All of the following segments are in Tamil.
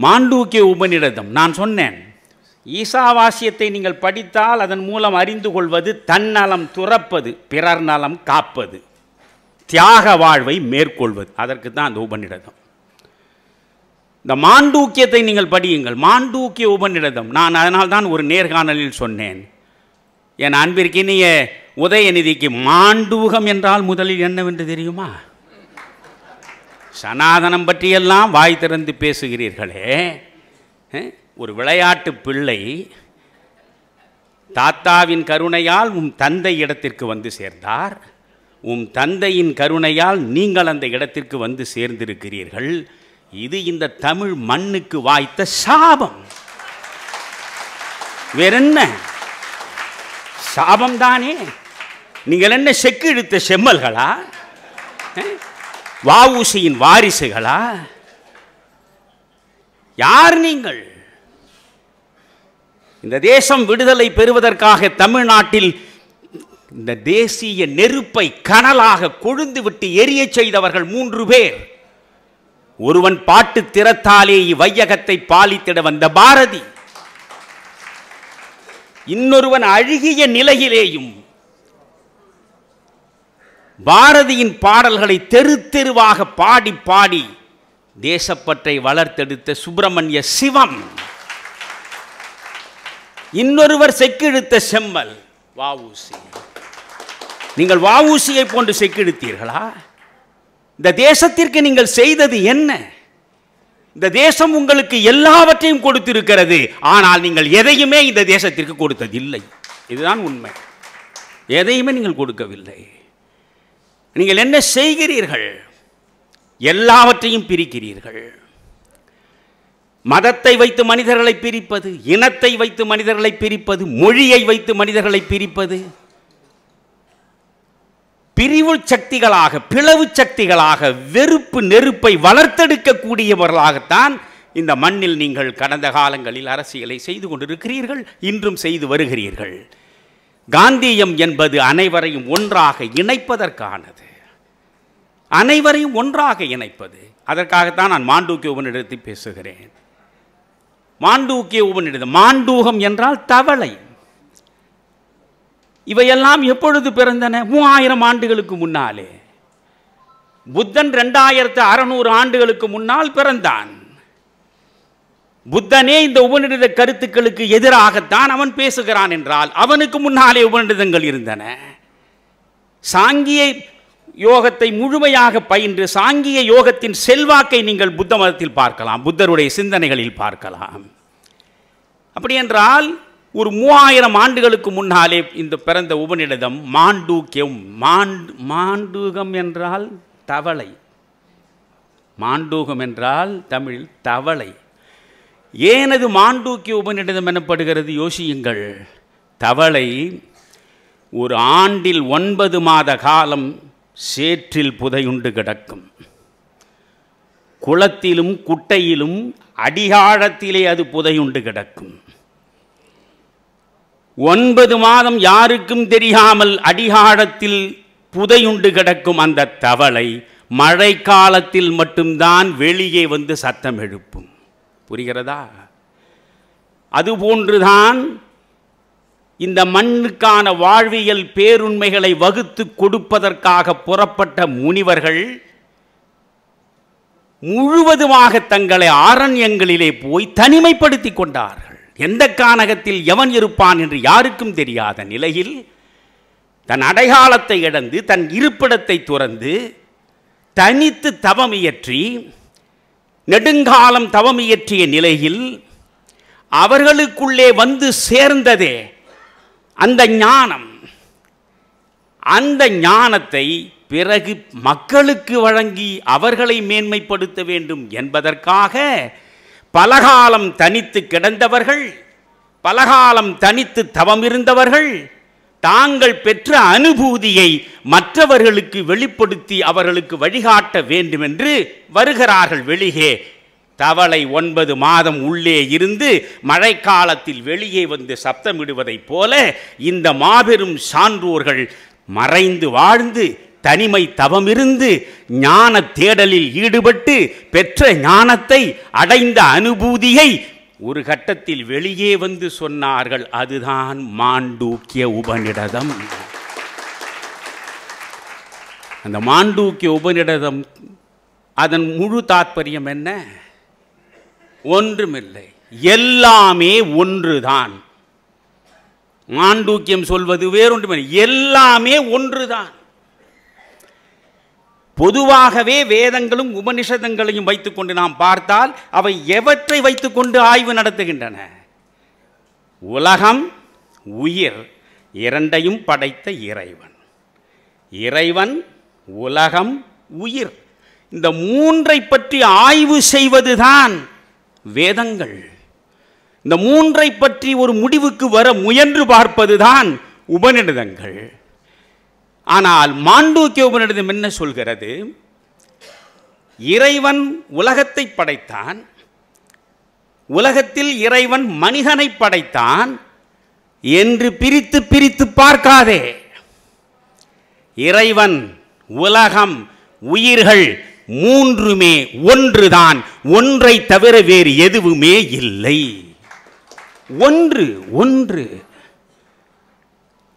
மாண்டூக்கிய உபநிடதம். நான் சொன்னேன், ஈசாவாசியத்தை நீங்கள் படித்தால் அதன் மூலம் அறிந்து கொள்வது தன்னலம் துறப்பது, பிறர் நலம் காப்பது, தியாக வாழ்வை மேற்கொள்வது. அதற்கு தான் அந்த உபநிடதம். இந்த மாண்டூக்கியத்தை நீங்கள் படியுங்கள். மாண்டூக்கிய உபநிடதம். நான் அதனால் தான் ஒரு நேர்காணலில் சொன்னேன், என் அன்பிற்கினிய உதயநிதிக்கு மாண்டூகம் என்றால் முதலில் என்னவென்று தெரியுமா? சனாதனம் பற்றியெல்லாம் வாய் திறந்து பேசுகிறீர்களே, ஒரு விளையாட்டு பிள்ளை தாத்தாவின் கருணையால் உன் தந்தை இடத்திற்கு வந்து சேர்ந்தார், உன் தந்தையின் கருணையால் நீங்கள் அந்த இடத்திற்கு வந்து சேர்ந்திருக்கிறீர்கள். இது இந்த தமிழ் மண்ணுக்கு வாய்த்த சாபம். வேறென்ன? சாபம் தானே. நீங்கள் என்ன செக்கு இழுத்த செம்மல்களா? வஉசியின் வாரிசுகளா? யார் நீங்கள்? இந்த தேசம் விடுதலை பெறுவதற்காக தமிழ்நாட்டில் இந்த தேசிய நெருப்பை கனலாக கொழுந்து விட்டு எரிய செய்தவர்கள் 3 பேர். ஒருவன் பாட்டு திறத்தாலே வையகத்தை பாலித்திட வந்த பாரதி, இன்னொருவன் அழுகிய நிலையிலேயும் பாரதியின் பாடல்களை தெரு தெருவாக பாடி பாடி தேசப்பற்றை வளர்த்தெடுத்த சுப்பிரமணிய சிவம், இன்னொருவர் செக்கிழுத்த செம்மல் வஉசி. நீங்கள் வஉசியை போன்று செக்கிழுத்தீர்களா? இந்த தேசத்திற்கு நீங்கள் செய்தது என்ன? இந்த தேசம் உங்களுக்கு எல்லாவற்றையும் கொடுத்திருக்கிறது, ஆனால் நீங்கள் எதையுமே இந்த தேசத்திற்கு கொடுத்ததில்லை. இதுதான் உண்மை. எதையுமே நீங்கள் கொடுக்கவில்லை. நீங்கள் என்ன செய்கிறீர்கள்? எல்லாவற்றையும் பிரிக்கிறீர்கள். மதத்தை வைத்து மனிதர்களை பிரிப்பது, இனத்தை வைத்து மனிதர்களை பிரிப்பது, மொழியை வைத்து மனிதர்களை பிரிப்பது, பிரிவு சக்திகளாக, பிளவு சக்திகளாக, வெறுப்பு நெருப்பை வளர்த்தெடுக்கக்கூடியவர்களாகத்தான் இந்த மண்ணில் நீங்கள் கடந்த காலங்களில் அரசியலை செய்து கொண்டிருக்கிறீர்கள், இன்றும் செய்து வருகிறீர்கள். காந்தியம் என்பது அனைவரையும் ஒன்றாக இணைப்பதற்கானது, அனைவரையும் ஒன்றாக இணைப்பது. அதற்காகத்தான் நான் மாண்டூக்கிய உபநிடதத்தை பேசுகிறேன். மாண்டூக்கிய உபநிடதம். மாண்டூகம் என்றால் தவளை. இவையெல்லாம் எப்பொழுது பிறந்தன? 3000 ஆண்டுகளுக்கு முன்னாலே. புத்தன் 2600 ஆண்டுகளுக்கு முன்னால் பிறந்தான். புத்தனே இந்த உபநிடத கருத்துக்களுக்கு எதிராகத்தான் அவன் பேசுகிறான் என்றால் அவனுக்கு முன்னாலே உபநிடதங்கள் இருந்தன. சாங்கிய யோகத்தை முழுமையாக பயின்று சாங்கிய யோகத்தின் செல்வாக்கை நீங்கள் புத்த மதத்தில் பார்க்கலாம், புத்தருடைய சிந்தனைகளில் பார்க்கலாம். அப்படி என்றால் ஒரு 3000 ஆண்டுகளுக்கு முன்னாலே இந்த பிறந்த உபநிடதம் மாண்டூக்கியம். மாண்டூகம் என்றால் தவளை. மாண்டூகம் என்றால் தமிழில் தவளை. ஏனது மாண்டூக்கிய உபநிடதம் எனப்படுகிறது? யோசியுங்கள். தவளை ஒரு ஆண்டில் 9 மாத காலம் சேற்றில் புதையுண்டு கிடக்கும். குளத்திலும் குட்டையிலும் அடியாழத்திலே அது புதையுண்டு கிடக்கும். 9 மாதம் யாருக்கும் தெரியாமல் அடியாழத்தில் புதையுண்டு கிடக்கும் அந்த தவளை மழை காலத்தில் மட்டும்தான் வெளியே வந்து சத்தம் எழுப்பும். புரிகிறதா? அதுபோன்றுதான் இந்த மண்ணுக்கான வாழ்வியல் பேருண்மைகளை வகுத்து கொடுப்பதற்காக புறப்பட்ட முனிவர்கள் முழுவதுமாக தங்களை அரண்யங்களிலே போய் தனிமைப்படுத்திக் கொண்டார்கள். எந்த கானகத்தில் எவன் இருப்பான் என்று யாருக்கும் தெரியாத நிலையில் தன் அடையாளத்தை இழந்து தன் இருப்பிடத்தை துறந்து தனித்து தவமியற்றி நெடுங்காலம் தவமியற்றிய நிலையில் அவர்களுக்குள்ளே வந்து சேர்ந்ததே அந்த ஞானம். அந்த ஞானத்தை பிறகு மக்களுக்கு வழங்கி அவர்களை மேன்மைப்படுத்த வேண்டும் என்பதற்காக பலகாலம் தனித்து கிடந்தவர்கள், பலகாலம் தனித்து தவம் இருந்தவர்கள் தாங்கள் பெற்ற அனுபூதியை மற்றவர்களுக்கு வெளிப்படுத்தி அவர்களுக்கு வழிகாட்ட வேண்டும் என்று வருகிறார்கள் வெளியே. தவளை 9 மாதம் உள்ளே இருந்து மழைக்காலத்தில் வெளியே வந்து சப்தமிடுவதைப் போல இந்த மாபெரும் சான்றோர்கள் மறைந்து வாழ்ந்து தனிமை தவமிருந்து ஞான தேடலில் ஈடுபட்டு பெற்ற ஞானத்தை அடைந்த அனுபூதியை ஒரு கட்டத்தில் வெளியே வந்து சொன்னார்கள். அதுதான் மாண்டூக்கிய உபநிடதம். அந்த மாண்டூக்கிய உபநிடதம் அதன் முழு தாற்பயம் என்ன? ஒன்றுமில்லை, எல்லாமே ஒன்றுதான். மாண்டூக்கியம் சொல்வது வேறொன்றுமில்லை, எல்லாமே ஒன்றுதான். பொதுவாகவே வேதங்களும் உபனிஷதங்களையும் வைத்துக்கொண்டு நாம் பார்த்தால் அவை எவற்றை வைத்துக்கொண்டு ஆய்வு நடத்துகின்றன? உலகம், உயிர் இரண்டையும் படைத்த இறைவன். இறைவன், உலகம், உயிர், இந்த மூன்றை பற்றி ஆய்வு செய்வதுதான் வேதங்கள். இந்த மூன்றை பற்றி ஒரு முடிவுக்கு வர முயன்று பார்ப்பதுதான் உபநிடதங்கள். ஆனால் மாண்டூக்கிய உபநிடதம் என்ன சொல்கிறது? இறைவன் உலகத்தை படைத்தான், உலகத்தில் இறைவன் மனிதனை படைத்தான் என்று பிரித்து பிரித்து பார்க்காதே. இறைவன், உலகம், உயிர்கள் மூன்றுமே ஒன்றுதான். ஒன்றை தவிர வேறு எதுவுமே இல்லை. ஒன்று ஒன்று.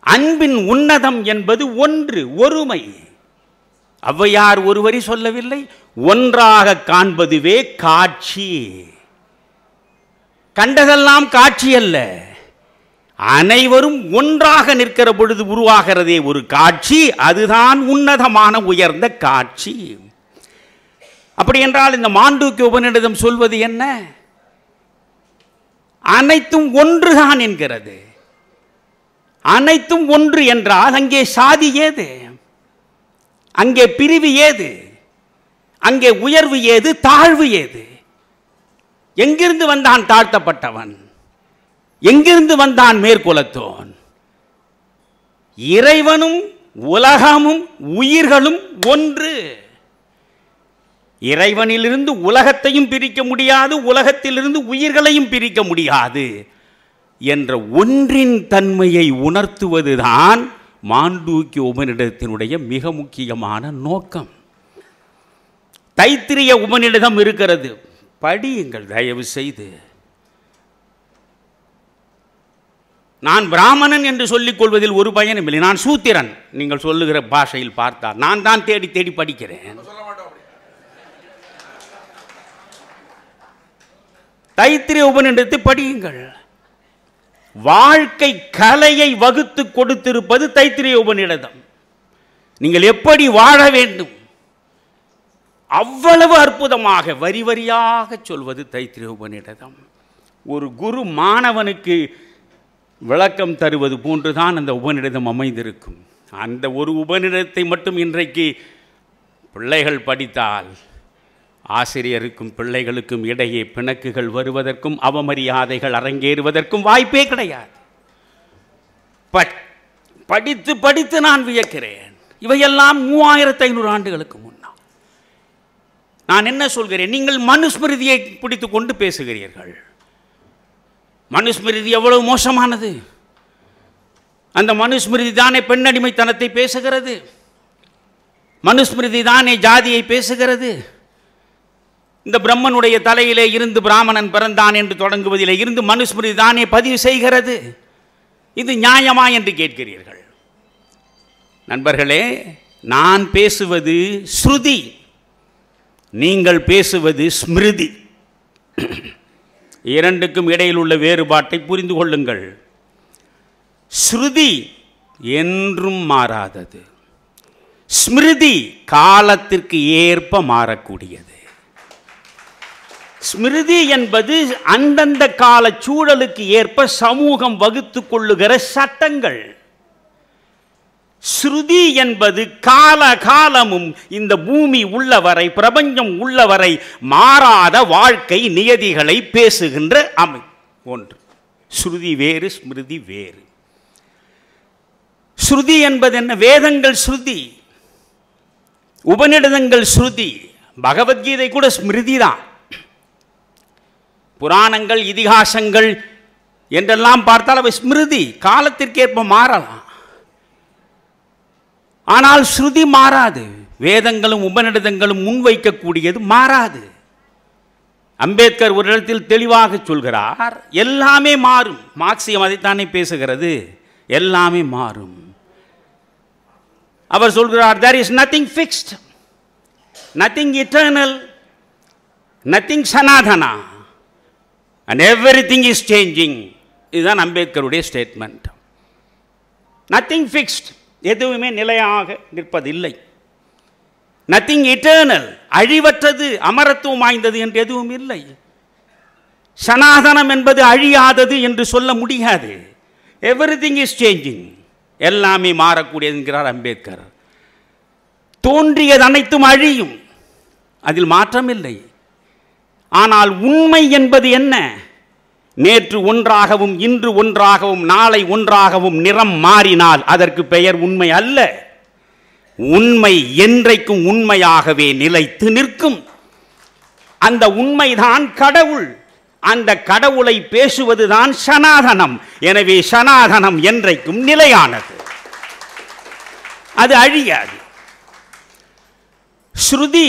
அன்பின் உன்னதம் என்பது ஒன்று, ஒருமை. ஔவையார் ஒரு வரி சொல்லவில்லை, ஒன்றாக காண்பதுவே காட்சி. கண்டதெல்லாம் காட்சி அல்ல, அனைவரும் ஒன்றாக நிற்கிற பொழுது உருவாகிறதே ஒரு காட்சி. அதுதான் உன்னதமான உயர்ந்த காட்சி. அப்படி என்றால் இந்த மாண்டூக்கிய உபநிடதம் சொல்வது என்ன? அனைத்தும் ஒன்றுதான் என்கிறது. அனைத்தும் ஒன்று என்றால் அங்கே சாதி ஏது? அங்கே பிரிவு ஏது? அங்கே உயர்வு ஏது? தாழ்வு ஏது? எங்கிருந்து வந்தான் தாழ்த்தப்பட்டவன்? எங்கிருந்து வந்தான் மேற்குலத்தோன்? இறைவனும் உலகமும் உயிர்களும் ஒன்று. இறைவனிலிருந்து உலகத்தையும் பிரிக்க முடியாது, உலகத்திலிருந்து உயிர்களையும் பிரிக்க முடியாது என்ற ஒன்றின் தன்மையை உணர்த்துவதுதான் மாண்டூக்கிய உபநிடதத்தினுடைய மிக முக்கியமான நோக்கம். தைத்திரிய உபநிடதம் இருக்கிறது, படியுங்கள் தயவு செய்து. நான் பிராமணன் என்று சொல்லிக் கொள்வதில் ஒரு பயனும் இல்லை. நான் சூத்திரன் நீங்கள் சொல்லுகிற பாஷையில் பார்த்தால் நான் தான் தேடி தேடி படிக்கிறேன். தைத்திரிய உபநிடதத்தை படியுங்கள். வாழ்க்கை கலையை வகுத்து கொடுத்திருப்பது தைத்திரிய உபநிடதம். நீங்கள் எப்படி வாழ வேண்டும் அவ்வளவு அற்புதமாக வரி வரியாக சொல்வது தைத்திரிய உபநிடதம். ஒரு குரு மாணவனுக்கு விளக்கம் தருவது போன்றுதான் அந்த உபநிடதம் அமைந்திருக்கும். அந்த ஒரு உபநிடதத்தை மட்டும் இன்றைக்கு பிள்ளைகள் படித்தால் ஆசிரியருக்கும் பிள்ளைகளுக்கும் இடையே பிணக்குகள் வருவதற்கும் அவமரியாதைகள் அரங்கேறுவதற்கும் வாய்ப்பே கிடையாது. படித்து படித்து நான் வியக்கிறேன். இவையெல்லாம் 3500 ஆண்டுகளுக்கு முன்னால். நான் என்ன சொல்கிறேன்? நீங்கள் மனுஸ்மிருதியை பிடித்து கொண்டு பேசுகிறீர்கள். மனுஸ்மிருதி எவ்வளவு மோசமானது! அந்த மனுஸ்மிருதி தானே பெண்ணடிமைத்தனத்தை பேசுகிறது. மனுஸ்மிருதி தானே ஜாதியை பேசுகிறது. இந்த பிரம்மனுடைய தலையிலே இருந்து பிராமணன் பிறந்தான் என்று தொடங்குவதிலே இருந்து மனுஸ்மிருதி தானே பதிவு செய்கிறது. இது நியாயமா என்று கேட்கிறீர்கள். நண்பர்களே, நான் பேசுவது ஸ்ருதி, நீங்கள் பேசுவது ஸ்மிருதி. இரண்டுக்கும் இடையில் உள்ள வேறுபாட்டை புரிந்து கொள்ளுங்கள். ஸ்ருதி என்றும் மாறாதது, ஸ்மிருதி காலத்திற்கு ஏற்ப மாறக்கூடியது. ஸ்மிருதி என்பது அந்தந்த கால சூழலுக்கு ஏற்ப சமூகம் வகுத்து கொள்ளுகிற சட்டங்கள். ஸ்ருதி என்பது கால காலமும் இந்த பூமி உள்ளவரை, பிரபஞ்சம் உள்ளவரை மாறாத வாழ்க்கை நியதிகளை பேசுகின்ற ஒன்று. ஸ்ருதி வேறு, ஸ்மிருதி வேறு. ஸ்ருதி என்பது என்ன? வேதங்கள் ஸ்ருதி, உபநிடதங்கள் ஸ்ருதி, பகவத்கீதை கூட ஸ்மிருதி தான். புராணங்கள், இதிகாசங்கள் என்றெல்லாம் பார்த்தால் அவை ஸ்மிருதி, காலத்திற்கேற்ப மாறலாம். ஆனால் ஸ்ருதி மாறாது. வேதங்களும் உபநிடதங்களும் முன்வைக்கக்கூடியது மாறாது. அம்பேத்கர் ஒரு இடத்தில் தெளிவாக சொல்கிறார், எல்லாமே மாறும். மார்க்சியம் அதைத்தானே பேசுகிறது, எல்லாமே மாறும். அவர் சொல்கிறார், there is nothing fixed, nothing eternal, nothing sanadhana and everything is changing. இதுதான் அம்பேத்கருடைய ஸ்டேட்மெண்ட். நத்திங் ஃபிக்ஸ்ட், எதுவுமே நிலையாக நிற்பதில்லை. நத்திங் இட்டர்னல், அழிவற்றது அமரத்துவம் வாய்ந்தது என்று எதுவும் இல்லை. சனாதனம் என்பது அழியாதது என்று சொல்ல முடியாது. எவ்ரிதிங் இஸ் சேஞ்சிங், எல்லாமே மாறக்கூடியது என்கிறார் அம்பேத்கர். தோன்றியது அனைத்தும் அழியும், அதில் மாற்றம் இல்லை. ஆனால் உண்மை என்பது என்ன? நேற்று ஒன்றாகவும் இன்று ஒன்றாகவும் நாளை ஒன்றாகவும் நிறம் மாறினால் அதற்கு பெயர் உண்மை அல்ல. உண்மை என்றைக்கும் உண்மையாகவே நிலைத்து நிற்கும். அந்த உண்மைதான் கடவுள். அந்த கடவுளை பேசுவதுதான் சனாதனம். எனவே சனாதனம் என்றைக்கும் நிலையானது, அது அழியாது. ஸ்ருதி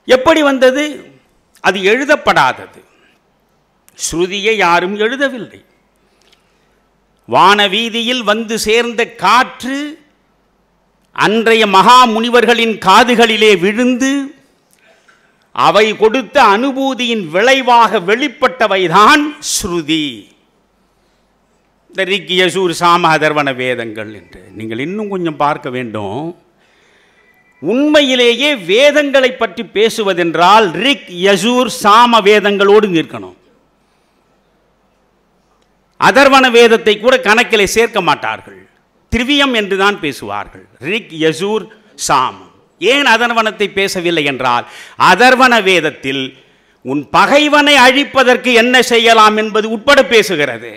எப்படி வந்தது? அது எழுதப்படாதது. ஸ்ருதியை யாரும் எழுதவில்லை. வானவீதியில் வந்து சேர்ந்த காற்று அன்றைய மகா முனிவர்களின் காதுகளிலே விழுந்து அவை கொடுத்த அனுபூதியின் விளைவாக வெளிப்பட்டவைதான் ஸ்ருதி. இந்த ரிக், யஜூர், சாம, அதர்வண வேதங்கள் என்று நீங்கள் இன்னும் கொஞ்சம் பார்க்க வேண்டும். உண்மையிலேயே வேதங்களை பற்றி பேசுவதென்றால் ரிக், யஜூர், சாம வேதங்களோடு நிற்கணும். அதர்வண வேதத்தை கூட கணக்கிலே சேர்க்க மாட்டார்கள். திரிவியம் என்று தான் பேசுவார்கள். ரிக், யஜூர், சாமம். ஏன் அதர்வனத்தை பேசவில்லை என்றால் அதர்வண வேதத்தில் உன் பகைவனை அழிப்பதற்கு என்ன செய்யலாம் என்பது உட்பட பேசுகிறது.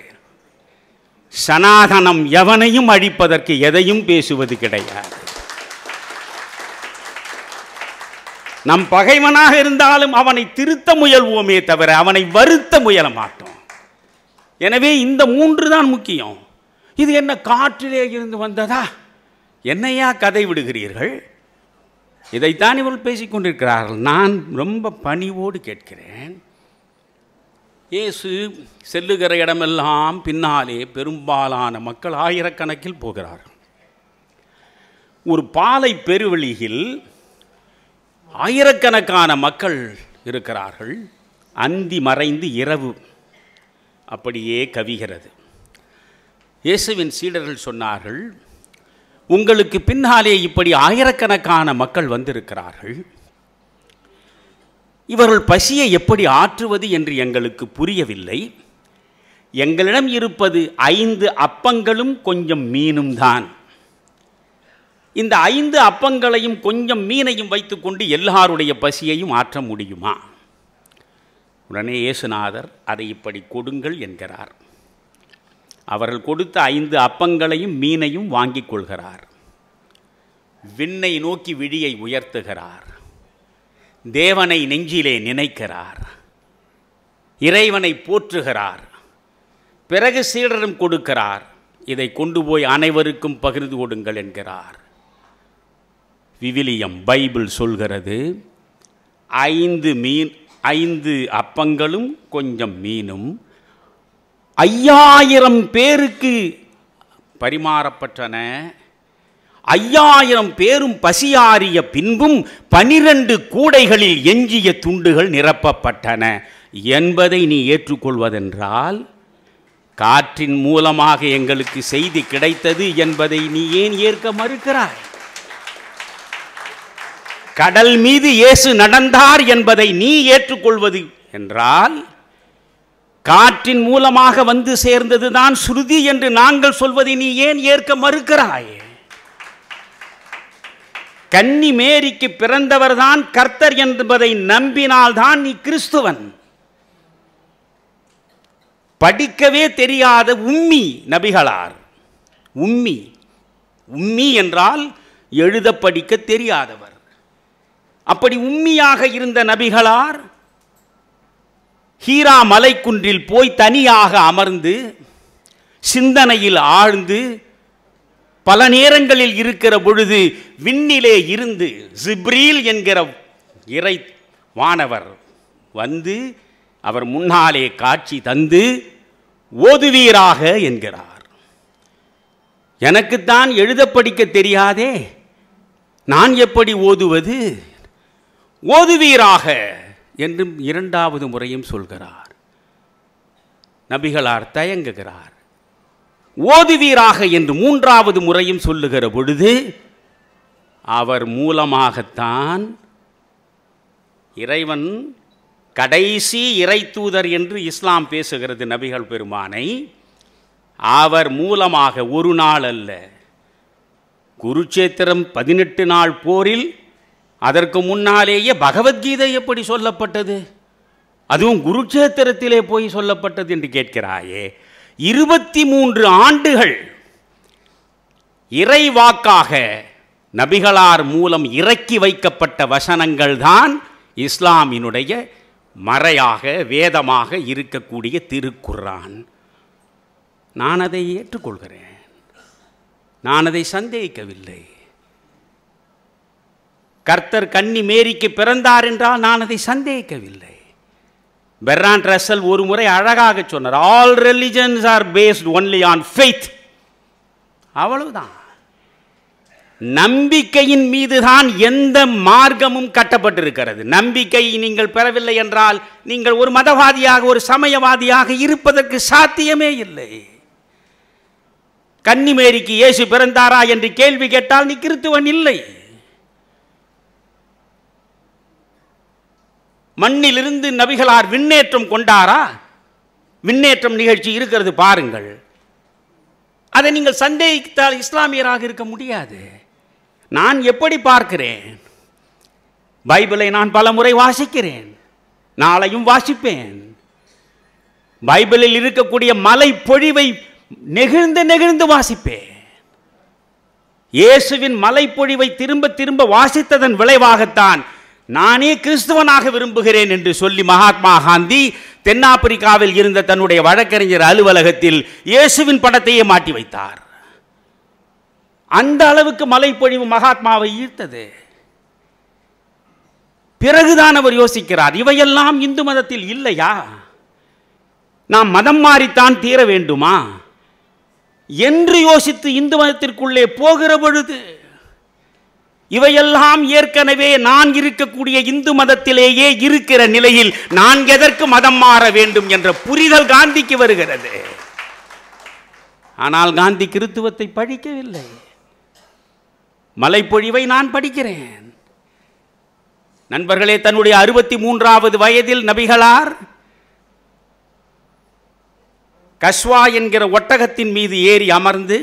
சனாதனம் எவனையும் அழிப்பதற்கு எதையும் பேசுவது கிடையாது. நம் பகைவனாக இருந்தாலும் அவனை திருத்த முயல்வோமே தவிர அவனை வருத்த முயல மாட்டோம். எனவே இந்த மூன்று தான் முக்கியம். இது என்ன காற்றிலே இருந்து வந்ததா? என்னையா கதை விடுகிறீர்கள்? இதைத்தான் இவர்கள் பேசிக்கொண்டிருக்கிறார்கள். நான் ரொம்ப பணிவோடு கேட்கிறேன். இயேசு செல்லுகிற இடமெல்லாம் பின்னாலே பெரும்பாலான மக்கள் ஆயிரக்கணக்கில் போகிறார்கள். ஒரு பாலை பெருவெளியில் ஆயிரக்கணக்கான மக்கள் இருக்கிறார்கள். அந்தி மறைந்து இரவு அப்படியே கவிகிறது. இயேசுவின் சீடர்கள் சொன்னார்கள், உங்களுக்கு பின்னாலே இப்படி ஆயிரக்கணக்கான மக்கள் வந்திருக்கிறார்கள். இவர்கள் பசியை எப்படி ஆற்றுவது என்று எங்களுக்கு புரியவில்லை. எங்களிடம் இருப்பது 5 அப்பங்களும் கொஞ்சம் மீனும் தான். இந்த 5 அப்பங்களையும் கொஞ்சம் மீனையும் வைத்துக்கொண்டு எல்லாருடைய பசியையும் ஆற்ற முடியுமா? உடனே இயேசுநாதர் அதை இப்படி கொடுங்கள் என்கிறார். அவர்கள் கொடுத்த 5 அப்பங்களையும் மீனையும் வாங்கிக் கொள்கிறார். விண்ணை நோக்கி விழியை உயர்த்துகிறார். தேவனை நெஞ்சிலே நினைக்கிறார். இறைவனை போற்றுகிறார். பிறகு சீடரும் கொடுக்கிறார். இதை கொண்டு போய் அனைவருக்கும் பகிர்ந்து கொடுங்கள் என்கிறார். விவிலியம், பைபிள் சொல்கிறது 5 அப்பங்களும் கொஞ்சம் மீனும் 5000 பேருக்கு பரிமாறப்பட்டன. 5000 பேரும் பசியாறிய பின்பும் 12 கூடைகளில் எஞ்சிய துண்டுகள் நிரப்பப்பட்டன என்பதை நீ ஏற்றுக்கொள்வதென்றால், காற்றின் மூலமாக எங்களுக்கு செய்தி கிடைத்தது என்பதை நீ ஏன் ஏற்க மறுக்கிறாய்? கடல் மீது இயேசு நடந்தார் என்பதை நீ ஏற்றுக்கொள்வது என்றால், காற்றின் மூலமாக வந்து சேர்ந்ததுதான் ஸ்ருதி என்று நாங்கள் சொல்வதை நீ ஏன் ஏற்க மறுக்கிறாய்? கன்னி மேரிக்கு பிறந்தவர்தான் கர்த்தர் என்பதை நம்பினால்தான் நீ கிறிஸ்துவன். படிக்கவே தெரியாத உம்மி நபிகளார். உம்மி என்றால் எழுத படிக்க தெரியாதவர். அப்படி உம்மியாக இருந்த நபிகளார் ஹீரா மலைக்குன்றில் போய் தனியாக அமர்ந்து சிந்தனையில் ஆழ்ந்து பல நேரங்களில் இருக்கிற பொழுது விண்ணிலே இருந்து ஜிப்ரீல் என்கிற இறை வானவர் வந்து அவர் முன்னாலே காட்சி தந்து ஓதுவீராக என்கிறார். எனக்குத்தான் எழுத படிக்க தெரியாதே, நான் எப்படி ஓதுவது? ஓதுவீராக என்றும் இரண்டாவது முறையும் சொல்கிறார். நபிகளார் தயங்குகிறார். ஓதுவீராக என்று மூன்றாவது முறையும் சொல்லுகிற பொழுது அவர் மூலமாகத்தான் இறைவன் கடைசி இறை தூதர் என்று இஸ்லாம் பேசுகிறது நபிகள் பெருமானை. அவர் மூலமாக ஒரு நாள் அல்ல, குருட்சேத்திரம் 18 நாள் போரில் அதற்கு முன்னாலேயே பகவத்கீதை எப்படி சொல்லப்பட்டது? அதுவும் குருட்சேத்திரத்திலே போய் சொல்லப்பட்டது என்று கேட்கிறாயே. 23 ஆண்டுகள் இறைவாக்காக நபிகளார் மூலம் இறக்கி வைக்கப்பட்ட வசனங்கள் தான் இஸ்லாமினுடைய மறையாக வேதமாக இருக்கக்கூடிய திருக்குர்ஆன். நான் அதை ஏற்றுக்கொள்கிறேன், நான் அதை சந்தேகிக்கவில்லை. கர்த்தர் கன்னி மேரிக்கு பிறந்தார் என்றால் நான் அதை சந்தேகிக்கவில்லை. பெர்னார்ட் ரசல் ஒரு முறை அழகாக சொன்னார், all religions are based only on faith. அவ்வளவுதான். நம்பிக்கையின் மீதுதான் எந்த மார்க்கமும் கட்டப்பட்டிருக்கிறது. நம்பிக்கை நீங்கள் பெறவில்லை என்றால் நீங்கள் ஒரு மதவாதியாக ஒரு சமயவாதியாக இருப்பதற்கு சாத்தியமே இல்லை. கன்னிமேரிக்கு இயேசு பிறந்தாரா என்று கேள்வி கேட்டால் நீ கிறிஸ்துவன் இல்லை. மண்ணிலிருந்து நபிகளார் விண்ணேற்றம் கொண்டாரா? விண்ணேற்றம் நிகழ்ச்சி இருக்கிறது பாருங்கள். அதை நீங்கள் சந்தேகித்தால் இஸ்லாமியராக இருக்க முடியாது. நான் எப்படி பார்க்கிறேன்? பைபிளை நான் பல முறை வாசிக்கிறேன், நாளையும் வாசிப்பேன். பைபிளில் இருக்கக்கூடிய மலை பொழிவை நெகிழ்ந்து நெகிழ்ந்து வாசிப்பேன். இயேசுவின் மலைப்பொழிவை திரும்ப திரும்ப வாசித்ததன் விளைவாகத்தான் நானே கிறிஸ்துவனாக விரும்புகிறேன் என்று சொல்லி மகாத்மா காந்தி தென்னாப்பிரிக்காவில் இருந்த தன்னுடைய வழக்கறிஞர் அலுவலகத்தில் இயேசுவின் படத்தையே மாட்டி வைத்தார். அந்த அளவுக்கு மலைப்பொழிவு மகாத்மாவை ஈர்த்தது. பிறகுதான் அவர் யோசிக்கிறார், இவையெல்லாம் இந்து மதத்தில் இல்லையா? நாம் மதம் மாறித்தான் தீர வேண்டுமா என்று யோசித்து இந்து மதத்திற்குள்ளே போகிற பொழுது இவையெல்லாம் ஏற்கனவே நான் இருக்கக்கூடிய இந்து மதத்திலேயே இருக்கிற நிலையில் நான் எதற்கு மதம் மாற வேண்டும் என்ற புரிதல் காந்திக்கு வருகிறது. ஆனால் காந்தி கிறித்துவத்தை படிக்கவில்லை. மலைப்பொழிவை நான் படிக்கிறேன். நண்பர்களே, தன்னுடைய 63வது வயதில் நபிகளார் கஸ்வா என்கிற ஒட்டகத்தின் மீது ஏறி அமர்ந்து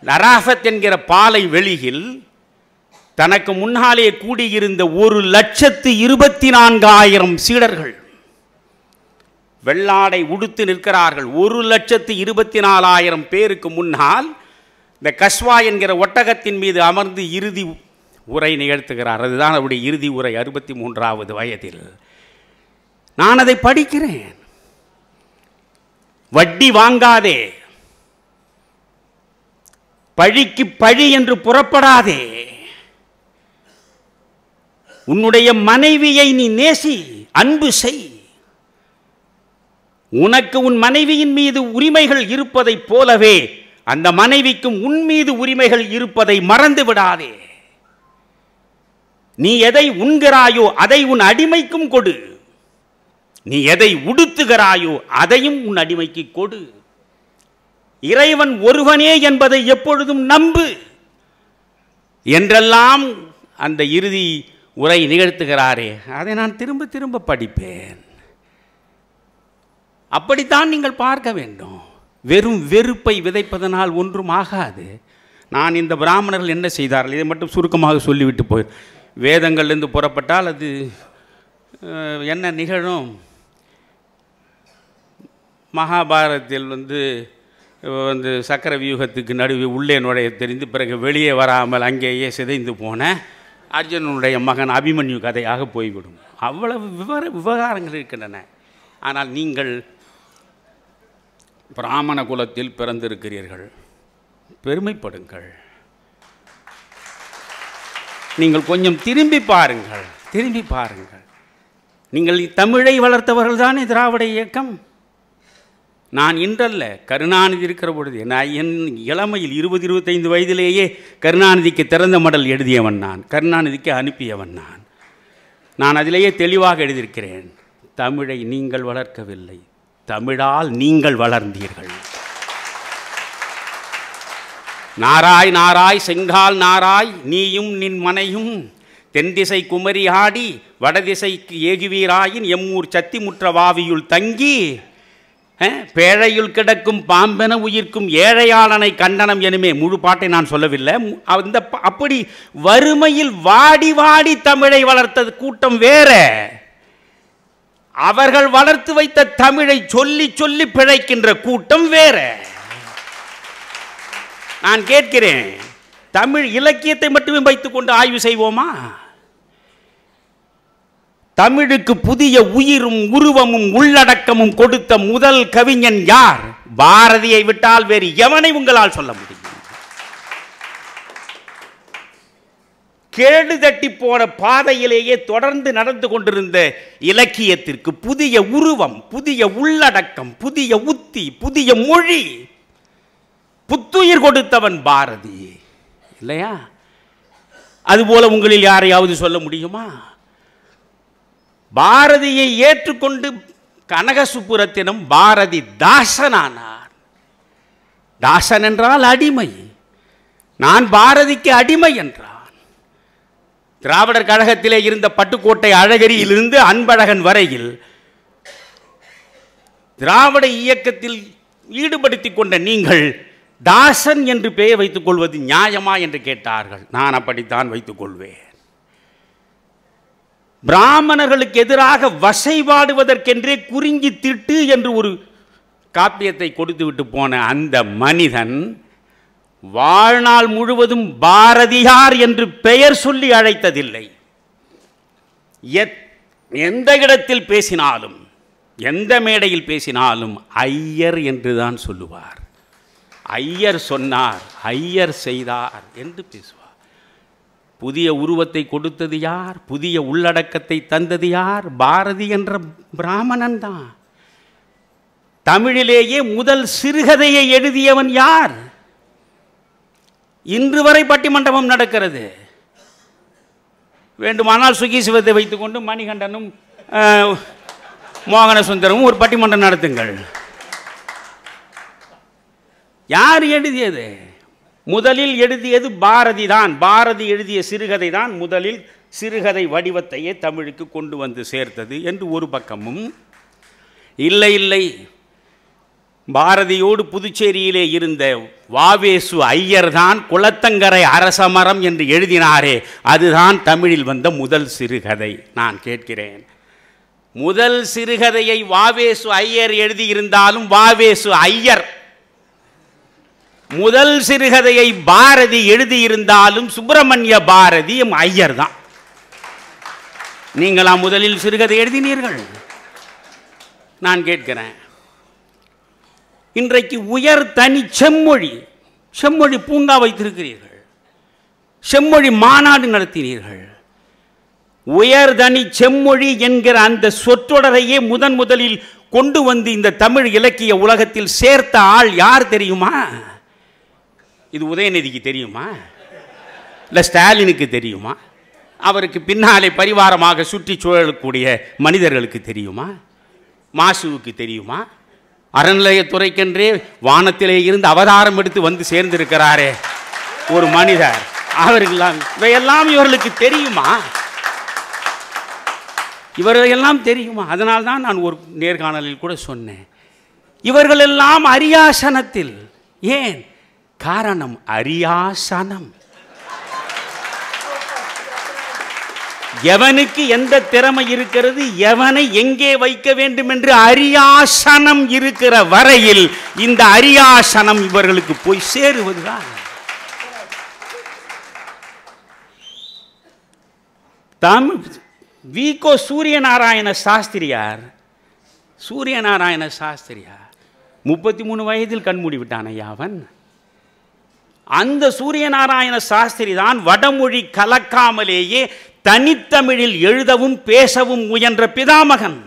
நராஃபத் என்கிற பாலை வெளியில் தனக்கு முன்னாலே கூடியிருந்த 1,24,000 சீடர்கள் வெள்ளாடை உடுத்து நிற்கிறார்கள். 1,24,000 பேருக்கு முன்னால் இந்த கஸ்வா என்கிற ஒட்டகத்தின் மீது அமர்ந்து இறுதி உரை நிகழ்த்துகிறார். அதுதான் அவருடைய இறுதி உரை 63வது வயதில். நான் அதை படிக்கிறேன். வட்டி வாங்காதே, பழிக்கு பழி என்று புறப்படாதே, உன்னுடைய மனைவியை நீ நேசி, அன்பு செய். உனக்கு உன் மனைவியின் மீது உரிமைகள் இருப்பதைப் போலவே அந்த மனைவிக்கும் உன் மீது உரிமைகள் இருப்பதை மறந்து விடாதே. நீ எதை உண்கிறாயோ அதை உன் அடிமைக்கும் கொடு, நீ எதை உடுத்துகிறாயோ அதையும் உன் அடிமைக்கு கொடு. இறைவன் ஒருவனே என்பதை எப்பொழுதும் நம்பு என்றெல்லாம் அந்த இறுதி உரை நிகழ்த்துகிறாரே, அதை நான் திரும்ப திரும்ப படிப்பேன். அப்படித்தான் நீங்கள் பார்க்க வேண்டும். வெறும் வெறுப்பை விதைப்பதனால் ஒன்றும் ஆகாது. நான் இந்த பிராமணர்கள் என்ன செய்தார்கள் இதை மட்டும் சுருக்கமாக சொல்லிவிட்டு போய், வேதங்கள்லேருந்து புறப்பட்டால் அது என்ன நிகழும்? மகாபாரதத்தில் வந்து சக்கர வியூகத்துக்கு நடுவே உள்ளே நுழைய தெரிந்து பிறகு வெளியே வராமல் அங்கேயே சிதைந்து போன அர்ஜுனனுடைய மகன் அபிமன்யு கதையாக போய்விடும். அவ்வளவு விவகாரங்கள் இருக்கின்றன. ஆனால் நீங்கள் பிராமண குலத்தில் பிறந்திருக்கிறீர்கள், பெருமைப்படுங்கள். நீங்கள் கொஞ்சம் திரும்பி பாருங்கள், திரும்பி பாருங்கள். நீங்கள் தமிழை வளர்த்தவர்கள் தானே திராவிட இயக்கம். நான் இன்றல்ல, கருணாநிதி இருக்கிற பொழுது நான் என் இளமையில் 20-25 வயதிலேயே கருணாநிதிக்கு திறந்த மடல் எழுதியவன் நான், கருணாநிதிக்கு அனுப்பியவன் நான். நான் அதிலேயே தெளிவாக எழுதியிருக்கிறேன், தமிழை நீங்கள் வளர்க்கவில்லை, தமிழால் நீங்கள் வளர்ந்தீர்கள். நாராய் நாராய் செங்கால் நாராய் நீயும் நின் மனையும் தென்திசை குமரி ஆடி வடதிசைக்கு ஏகுவீராயின் எம்மூர் சத்தி முற்ற வாவியுள் தங்கி பேழையுள் கிடக்கும் பாம்பென உயிர்க்கும் ஏழையாளனை கண்டனம் எனுமே. முழு பாட்டை நான் சொல்லவில்லை. அந்த அப்படி வறுமையில் வாடி வாடி தமிழை வளர்த்தது கூட்டம் வேற. அவர்கள் வளர்த்து வைத்த தமிழை சொல்லி சொல்லி பிழைக்கின்ற கூட்டம் வேற. நான் கேட்கிறேன், தமிழ் இலக்கியத்தை மட்டுமே வைத்துக் கொண்டு ஆய்வு செய்வோமா? தமிழுக்கு புதிய உயிரும் உருவமும் உள்ளடக்கமும் கொடுத்த முதல் கவிஞன் யார்? பாரதியை விட்டால் வேறு எவனை உங்களால் சொல்ல முடியும்? கேடு தட்டி போன பாதையிலேயே தொடர்ந்து நடந்து கொண்டிருந்த இலக்கியத்திற்கு புதிய உருவம், புதிய உள்ளடக்கம், புதிய உத்தி, புதிய மொழி, புத்துயிர் கொடுத்தவன் பாரதி இல்லையா? அதுபோல உங்களில் யாரையாவது சொல்ல முடியுமா? பாரதியை ஏற்றுக்கொண்டு கனக சுப்புரத்தினம் பாரதி தாசனானார். தாசன் என்றால் அடிமை. நான் பாரதிக்கு அடிமை என்றான். திராவிடர் கழகத்திலே இருந்த பட்டுக்கோட்டை அழகிரியிலிருந்து அன்பழகன் வரையில் திராவிட இயக்கத்தில் ஈடுபடுத்திக் கொண்ட நீங்கள் தாசன் என்று பெயர் வைத்துக் கொள்வது நியாயமா என்று கேட்டார்கள். நான் அப்படித்தான் வைத்துக் கொள்வேன். பிராமணர்களுக்கு எதிராக வசைபாடுவதற்கென்றே குறிஞ்சி திட்டு என்று ஒரு காப்பியத்தை கொடுத்து விட்டு போன அந்த மனிதன் வாழ்நாள் முழுவதும் பாரதியார் என்று பெயர் சொல்லி அழைத்ததில்லை. எந்த இடத்தில் பேசினாலும், எந்த மேடையில் பேசினாலும் ஐயர் என்றுதான் சொல்லுவார். ஐயர் சொன்னார், ஐயர் செய்தார் என்று பேசுவார். புதிய உருவத்தை கொடுத்தது யார்? புதிய உள்ளடக்கத்தை தந்தது யார்? பாரதி என்ற பிராமணன் தான். தமிழிலேயே முதல் சிறுகதையை எழுதியவன் யார்? இன்று வரை பட்டிமண்டபம் நடக்கிறது. வேண்டுமானால் சுகி சிவத்தை வைத்துக்கொண்டு மணிகண்டனும் மோகன சுந்தரமும் ஒரு பட்டிமன்றம் நடத்துங்கள். யார் எழுதியது? முதலில் எழுதியது பாரதி தான். பாரதி எழுதிய சிறுகதை தான் முதலில் சிறுகதை வடிவத்தையே தமிழுக்கு கொண்டு வந்து சேர்த்தது என்று ஒரு பக்கமும், இல்லை இல்லை, பாரதியோடு புதுச்சேரியிலே இருந்த வாவேசு ஐயர் தான் குளத்தங்கரை அரசமரம் என்று எழுதினாரே, அதுதான் தமிழில் வந்த முதல் சிறுகதை. நான் கேட்கிறேன், முதல் சிறுகதையை வாவேசு ஐயர் எழுதியிருந்தாலும் வாவேசு ஐயர், முதல் சிறுகதையை பாரதி எழுதியிருந்தாலும் சுப்பிரமணிய பாரதி ஐயர் தான். நீங்களா முதலில் சிறுகதை எழுதினீர்கள்? நான் கேட்கிறேன். இன்றைக்கு உயர் தனி செம்மொழி, செம்மொழி பூங்கா வைத்திருக்கிறீர்கள், செம்மொழி மாநாடு நடத்தினீர்கள். உயர் தனி செம்மொழி என்கிற அந்த சொற்றொடரையே முதலில் கொண்டு வந்து இந்த தமிழ் இலக்கிய உலகத்தில் சேர்த்த ஆள் யார் தெரியுமா? இது உதயநிதிக்கு தெரியுமா? இல்லை ஸ்டாலினுக்கு தெரியுமா? அவருக்கு பின்னாலே பரிவாரமாக சுற்றி சூழக்கூடிய மனிதர்களுக்கு தெரியுமா? மாசுவுக்கு தெரியுமா? அறநிலையத்துறைக்கென்றே வானத்திலே இருந்து அவதாரம் எடுத்து வந்து சேர்ந்திருக்கிறாரே ஒரு மனிதர், அவர்களெல்லாம் இவையெல்லாம் இவர்களுக்கு தெரியுமா? இவர்களெல்லாம் தெரியுமா? அதனால்தான் நான் ஒரு நேர்காணலில் கூட சொன்னேன், இவர்களெல்லாம் அரியாசனத்தில். ஏன் காரணம்? அரியாசனம். எவனுக்கு எந்த திறமை இருக்கிறது, எவனை எங்கே வைக்க வேண்டும் என்று அரியாசனம் இருக்கிற வரையில் இந்த அரியாசனம் இவர்களுக்கு போய் சேருவதுதான். வீகோ சூரியநாராயண சாஸ்திரியார் 33 வயதில் கண்மூடி விட்டான் ஐயா. அவன் அந்த சூரியநாராயண சாஸ்திரி தான் வடமொழி கலக்காமலேயே தனித்தமிழில் எழுதவும் பேசவும் முயன்ற பிதாமகன்.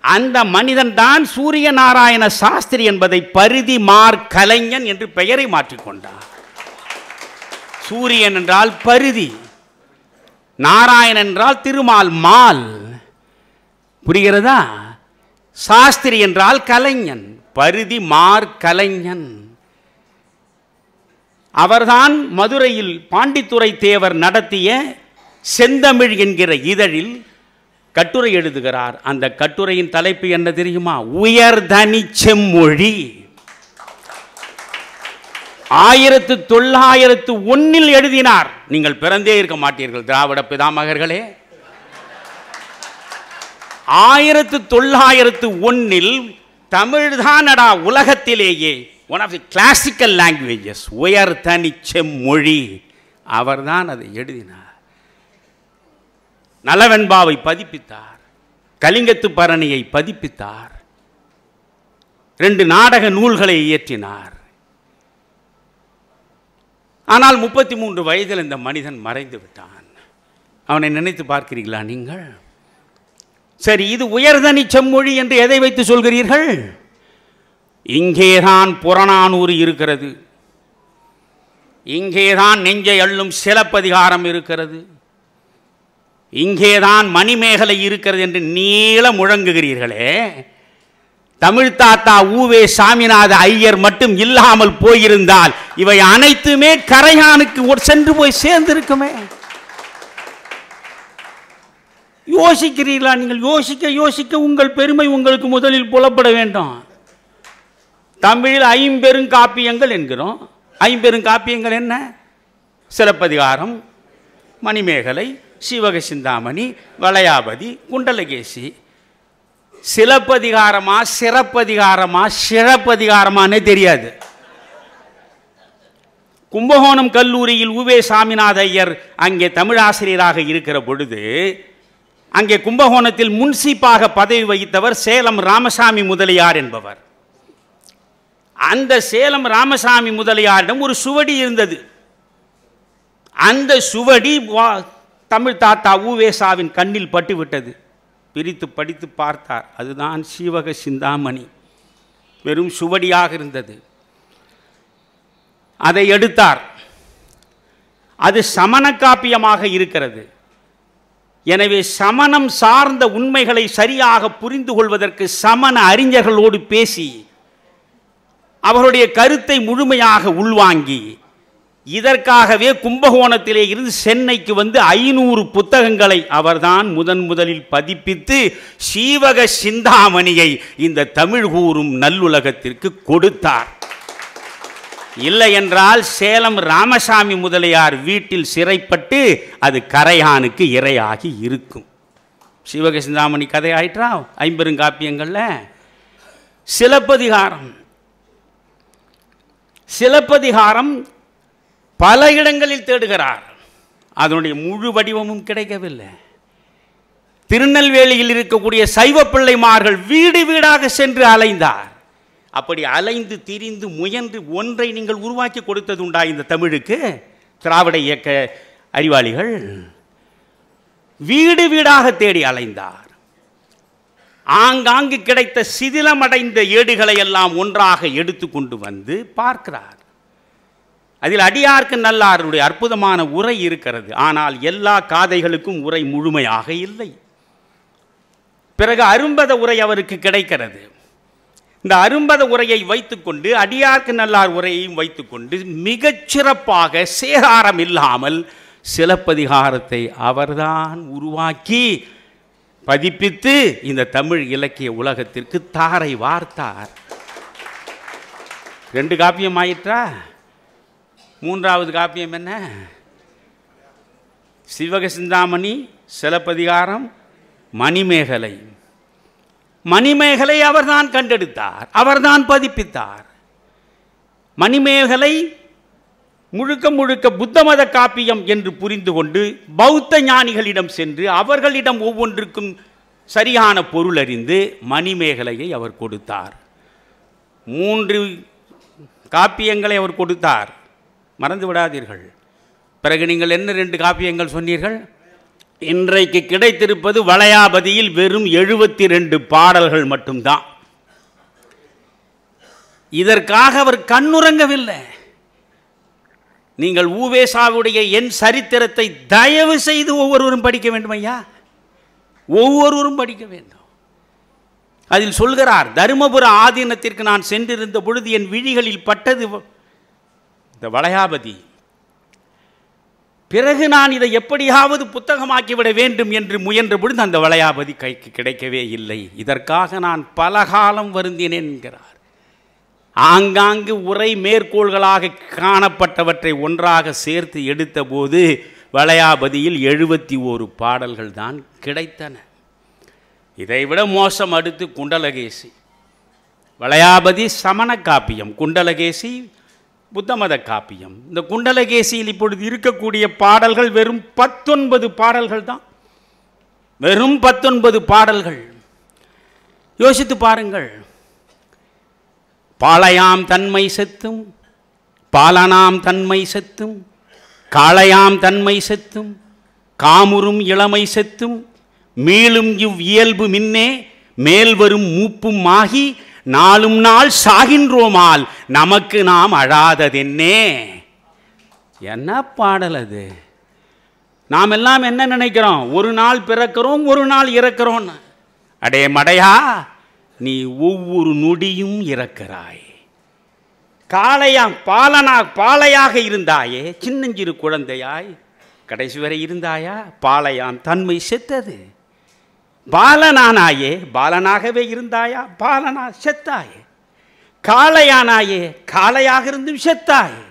அந்த மனிதன் தான் சூரியநாராயண சாஸ்திரி என்பதை பரிதி மார் கலைஞன் என்று பெயரை மாற்றிக்கொண்டார். சூரியன் என்றால் பரிதி, நாராயணன் என்றால் திருமால் மால், புரிகிறதா? சாஸ்திரி என்றால் கலைஞன், பரிதி மார் கலைஞன். அவர்தான் மதுரையில் பாண்டித்துரை தேவர் நடத்திய செந்தமிழ் என்கிற இதழில் கட்டுரை எழுதுகிறார். அந்த கட்டுரையின் தலைப்பு என்ன தெரியுமா? உயர்தனி செம்மொழி. 1901 எழுதினார். நீங்கள் பிறந்தே இருக்க மாட்டீர்கள் திராவிட பிதாமகர்களே. 1901 தமிழ்தானடா உலகத்திலேயே one of the classical languages, உயர்தனி செம்மொழி. அவர்தான் அதை எழுதினார். நலவெண்பாவை பதிப்பித்தார், கலிங்கத்து பரணியை பதிப்பித்தார், 2 நாடக நூல்களை இயற்றினார். ஆனால் 33 வயதில் இந்த மனிதன் மறைந்து விட்டான். அவனை நினைத்து பார்க்கிறீர்களா நீங்கள்? சரி, இது உயர்தனி செம்மொழி என்று எதை வைத்து சொல்கிறீர்கள்? இங்கேதான் புறநானூறு இருக்கிறது, இங்கேதான் நெஞ்சை அள்ளும் சிலப்பதிகாரம் இருக்கிறது, இங்கேதான் மணிமேகலை இருக்கிறது என்று நீள முழங்குகிறீர்களே. தமிழ் தாத்தா ஊவே சாமிநாத ஐயர் மட்டும் இல்லாமல் போயிருந்தால் இவை அனைத்துமே கரையானுக்கு சென்று போய் சேர்ந்திருக்குமே. யோசிக்கிறீர்களா நீங்கள்? யோசிக்க யோசிக்க உங்கள் பெருமை உங்களுக்கு முதலில் புலப்பட வேண்டும். தமிழில் 5 பெருங்காப்பியங்கள் என்கிறோம். 5 பெருங்காப்பியங்கள் என்ன? சிலப்பதிகாரம், மணிமேகலை, சீவக சிந்தாமணி, வளையாபதி, குண்டலகேசி. சிலப்பதிகாரமா சிறப்பதிகாரமா சிறப்பதிகாரமானே தெரியாது. கும்பகோணம் கல்லூரியில் உவே சாமிநாத ஐயர் அங்கே தமிழாசிரியராக இருக்கிற பொழுது அங்கே கும்பகோணத்தில் முன்சீப்பாக பதவி வகித்தவர் சேலம் ராமசாமி முதலியார் என்பவர். அந்த சேலம் ராமசாமி முதலியாரிடம் ஒரு சுவடி இருந்தது. அந்த சுவடி தமிழ் தாத்தா ஊவேசாவின் கண்ணில் பட்டுவிட்டது. பிரித்து படித்து பார்த்தார். அதுதான் சீவக சிந்தாமணி. வெறும் சுவடியாக இருந்தது. அதை எடுத்தார். அது சமண காப்பியமாக இருக்கிறது. எனவே சமணம் சார்ந்த உண்மைகளை சரியாக புரிந்து கொள்வதற்கு சமண அறிஞர்களோடு பேசி அவருடைய கருத்தை முழுமையாக உள்வாங்கி இதற்காகவே கும்பகோணத்திலே இருந்து சென்னைக்கு வந்து 500 புத்தகங்களை அவர்தான் முதலில் பதிப்பித்து சீவக சிந்தாமணியை இந்த தமிழ் கூறும் நல்லுலகத்திற்கு கொடுத்தார். இல்லை என்றால் சேலம் ராமசாமி முதலியார் வீட்டில் சிறைப்பட்டு அது கரையானுக்கு இரையாகி இருக்கும். சீவக சிந்தாமணி கதை ஆயிற்றா? 5 பெருங்காப்பியங்கள்ல சிலப்பதிகாரம் பல இடங்களில் தேடுகிறார். அதனுடைய முழு வடிவமும் கிடைக்கவில்லை. திருநெல்வேலியில் இருக்கக்கூடிய சைவ பிள்ளைமார்கள் வீடு வீடாக சென்று அலைந்தார். அப்படி அலைந்து திரிந்து முயன்று ஒன்றை நீங்கள் உருவாக்கி கொடுத்தது உண்டா இந்த தமிழுக்கு? திராவிட இயக்க அறிவாளிகள் வீடு வீடாக தேடி அலைந்தார். ஆங்காங்கு கிடைத்த சிதிலமடைந்த ஏடுகளை எல்லாம் ஒன்றாக எடுத்து கொண்டு வந்து பார்க்கிறார். அதில் அடியார்க்கு நல்லாருடைய அற்புதமான உரை இருக்கிறது. ஆனால் எல்லா காதைகளுக்கும் உரை முழுமையாக இல்லை. பிறகு அரும்பத உரை அவருக்கு கிடைக்கிறது. இந்த அரும்பத உரையை வைத்துக்கொண்டு அடியார்க்கு நல்லார் உரையையும் வைத்துக்கொண்டு மிகச்சிறப்பாக சேதாரம் இல்லாமல் சிலப்பதிகாரத்தை அவர்தான் உருவாக்கி பதிப்பித்து இந்த தமிழ் இலக்கிய உலகத்திற்கு தாரை வார்த்தார். 2 காப்பியம் ஆயிற்றா? 3வது காப்பியம் என்ன? சீவக சிந்தாமணி, சிலப்பதிகாரம், மணிமேகலை. மணிமேகலை அவர்தான் கண்டெடுத்தார், அவர்தான் பதிப்பித்தார். மணிமேகலை முழுக்க முழுக்க புத்த மத காப்பியம் என்று புரிந்து கொண்டு பௌத்த ஞானிகளிடம் சென்று அவர்களிடம் ஒவ்வொன்றுக்கும் சரியான பொருள் அறிந்து மணிமேகலையை அவர் கொடுத்தார். 3 காப்பியங்களை அவர் கொடுத்தார், மறந்து விடாதீர்கள். பிறகு நீங்கள் என்ன 2 காப்பியங்கள் சொன்னீர்கள்? இன்றைக்கு கிடைத்திருப்பது வளையாபதியில் வெறும் 72 பாடல்கள் மட்டும்தான். இதற்காக அவர் கண்ணுறங்கவில்லை. நீங்கள் ஊவேசாவுடைய என் சரித்திரத்தை தயவு செய்து ஒவ்வொருவரும் படிக்க வேண்டும் ஐயா, ஒவ்வொருவரும் படிக்க வேண்டும். அதில் சொல்கிறார், தருமபுர ஆதீனத்திற்கு நான் சென்றிருந்த பொழுது என் விழிகளில் பட்டது இந்த வளையாபதி. பிறகு நான் இதை எப்படியாவது புத்தகமாக்கிவிட வேண்டும் என்று முயன்ற பொழுது அந்த வளையாபதி கைக்கு கிடைக்கவே இல்லை. இதற்காக நான் பல காலம் வருந்தினேன் என்கிறார். ஆங்காங்கு உரை மேற்கோள்களாக காணப்பட்டவற்றை ஒன்றாக சேர்த்து எடுத்தபோது வளையாபதியில் 71 பாடல்கள் தான் கிடைத்தன. இதைவிட மோசம் அடுத்து குண்டலகேசி. வளையாபதி சமண காப்பியம், குண்டலகேசி புத்தமத காப்பியம். இந்த குண்டலகேசியில் இப்பொழுது இருக்கக்கூடிய பாடல்கள் வெறும் 19 பாடல்கள் தான், வெறும் 19 பாடல்கள். யோசித்து பாருங்கள். பாளையாம் தன்மை செத்தும், பாலனாம் தன்மை செத்தும், காளையாம் தன்மை செத்தும், காமுறும் இளமை செத்தும், மீளும் இவ் இயல்பு மின்னே மேல் வரும் மூப்பும் ஆகி நாளும் நாள் சாகின்றோமால் நமக்கு நாம் அழாததென்னே. என்ன பாடல் அது! நாம் எல்லாம் என்ன நினைக்கிறோம்? ஒரு நாள் பிறக்கிறோம், ஒரு நாள் இறக்கிறோம். அடே மடையா, நீ ஒவ்வொரு நொடியும் இறக்கிறாய். பாலையாக இருந்தாயே, சின்னஞ்சிறு குழந்தையாய் கடைசி வரை இருந்தாயா? பாலையாம் தன்மை செத்தது. பாலனானாயே, பாலனாகவே இருந்தாயா? பாலனா செத்தாயே. காளையானாயே, காளையாக இருந்தும் செத்தாயே.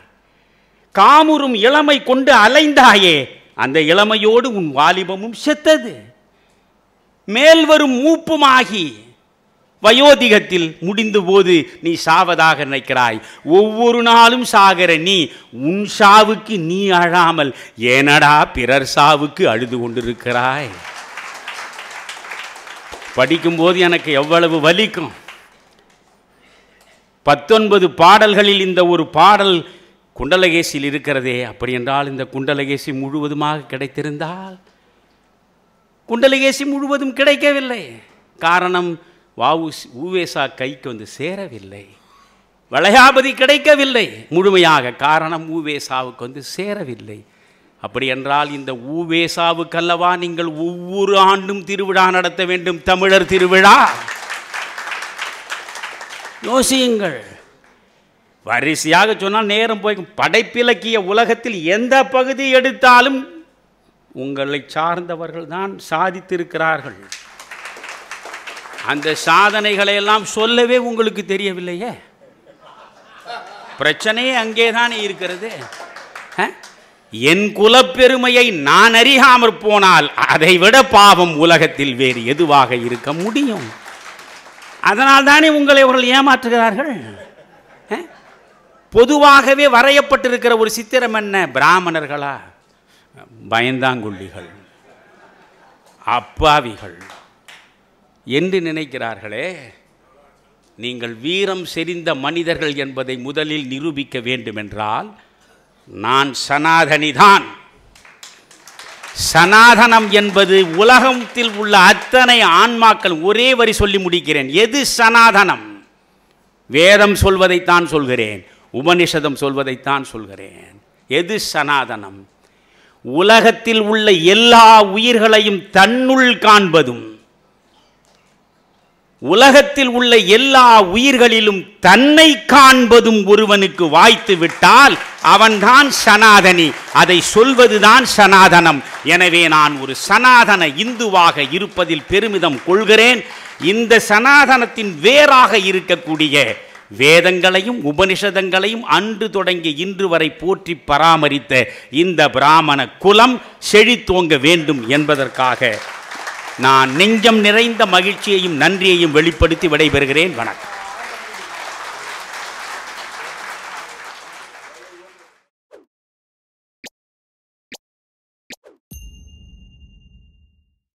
காமுறும் இளமை கொண்டு அலைந்தாயே, அந்த இளமையோடு உன் வாலிபமும் செத்தது. மேல் வரும் மூப்புமாகி வயோதிகத்தில் முடிந்த போது நீ சாவதாக நினைக்கிறாய். ஒவ்வொரு நாளும் சாகிற நீ உன் சாவுக்கு நீ அழாமல் ஏனடா பிறர் சாவுக்கு அழுது கொண்டிருக்கிறாய்? படிக்கும்போது எனக்கு எவ்வளவு வலிக்கும். 19 பாடல்களில் இந்த ஒரு பாடல் குண்டலகேசியில் இருக்கிறதே. அப்படி என்றால் இந்த குண்டலகேசி முழுவதுமாக கிடைத்திருந்தால், குண்டலகேசி முழுவதும் கிடைக்கவில்லை. காரணம், ஊவேசா கைக்கு வந்து சேரவில்லை. வளையாபதி கிடைக்கவில்லை முழுமையாக, காரணம் ஊவேசாவுக்கு வந்து சேரவில்லை. அப்படி என்றால் இந்த ஊவேசாவுக்கல்லவா நீங்கள் ஒவ்வொரு ஆண்டும் திருவிழா நடத்த வேண்டும், தமிழர் திருவிழா. யோசியுங்கள். வரிசையாக சொன்னால் நேரம் போய். படைப்பிலக்கிய உலகத்தில் எந்த பகுதி எடுத்தாலும் உங்களை சார்ந்தவர்கள் தான் சாதித்திருக்கிறார்கள். அந்த சாதனைகளை எல்லாம் சொல்லவே உங்களுக்கு தெரியவில்லையே. பிரச்சனையே அங்கேதான் இருக்கிறது. என் குலப்பெருமையை நான் அறியாமற் போனால் அதைவிட பாவம் உலகத்தில் வேறு எதுவாக இருக்க முடியும்? அதனால் தானே உங்களை அவர்கள் ஏமாற்றுகிறார்கள். பொதுவாகவே வரையப்பட்டிருக்கிற ஒரு சித்திரம் என்ன? பிராமணர்களா, பயந்தாங்குள்ளிகள், அப்பாவிகள் என்று நினைக்கிறார்களே. நீங்கள் வீரம் செறிந்த மனிதர்கள் என்பதை முதலில் நிரூபிக்க வேண்டுமென்றால் நான் சனாதனிதான். சனாதனம் என்பது உலகத்தில் உள்ள அத்தனை ஆன்மாக்கள். ஒரே வரி சொல்லி முடிக்கிறேன். எது சனாதனம்? வேதம் சொல்வதைத்தான் சொல்கிறேன், உபனிஷதம் சொல்வதைத்தான் சொல்கிறேன். எது சனாதனம்? உலகத்தில் உள்ள எல்லா உயிர்களையும் தன்னுள் காண்பதும், உலகத்தில் உள்ள எல்லா உயிர்களிலும் தன்னை காண்பதும் ஒருவனுக்கு வாய்த்து விட்டால் அவன்தான் சனாதனி. அதை சொல்வதுதான் சனாதனம். எனவே நான் ஒரு சனாதன இந்துவாக இருப்பதில் பெருமிதம் கொள்கிறேன். இந்த சனாதனத்தின் வேறாக இருக்கக்கூடிய வேதங்களையும் உபனிஷதங்களையும் அன்று தொடங்கி இன்று வரை போற்றி பராமரித்த இந்த பிராமண குலம் செழித்தோங்க வேண்டும் என்பதற்காக நான் நெஞ்சம் நிறைந்த மகிழ்ச்சியையும் நன்றியையும் வெளிப்படுத்தி விடைபெறுகிறேன். வணக்கம்.